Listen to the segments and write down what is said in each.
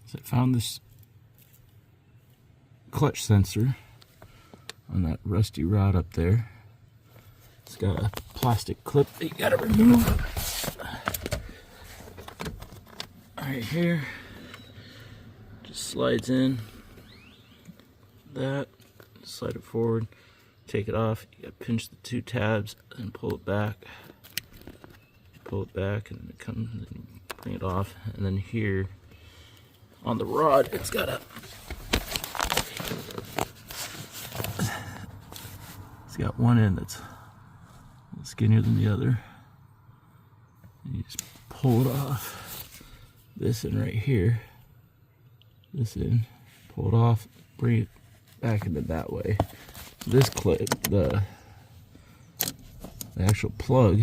So I found this clutch sensor on that rusty rod up there. It's got a plastic clip that you gotta remove. Right here. Just slides in. That. Slide it forward. Take it off. You gotta pinch the two tabs and pull it back. Pull it back and it comes and bring it off. And then here on the rod, it's got a one end that's skinnier than the other. And you just pull it off. This end right here. This end. Pull it off. Bring it back into that way. So this clip, the actual plug,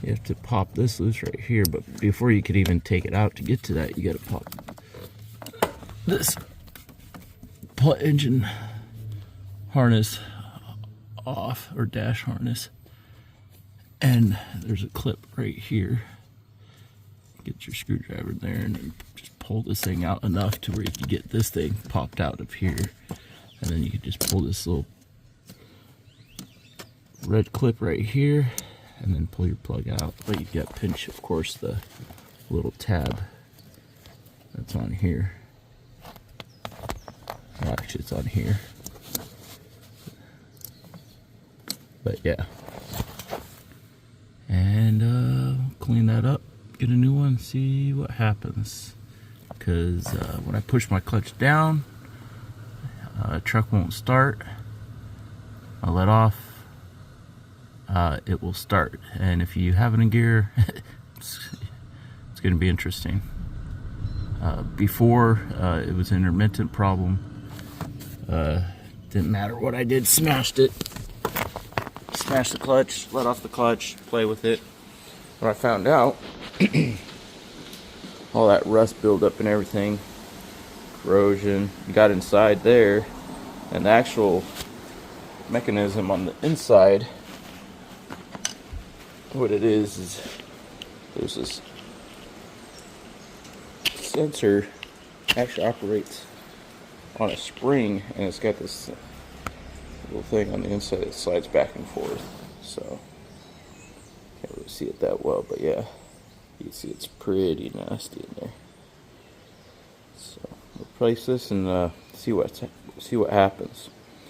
you have to pop this loose right here, but before you could even take it out to get to that, you gotta pop this engine harness off, or dash harness, and there's a clip right here. Get your screwdriver in there and then just pull this thing out enough to where you can get this thing popped out of here, and then you can just pull this little red clip right here and then pull your plug out. But you've got to pinch, of course, the little tab that's on here. Well, actually, it's on here. But yeah. And clean that up, get a new one, see what happens. Because when I push my clutch down, the truck won't start. I let off, it will start. And if you have it in gear, it's going to be interesting. Before, it was an intermittent problem. Didn't matter what I did, smashed it. Smashed the clutch, let off the clutch, play with it. When I found out, all that rust buildup and everything, corrosion, got inside there, and the actual mechanism on the inside, what it is there's this sensor actually operates on a spring, and it's got this little thing on the inside that slides back and forth. So can't really see it that well, but yeah, you can see it's pretty nasty in there. So replace this and see what happens.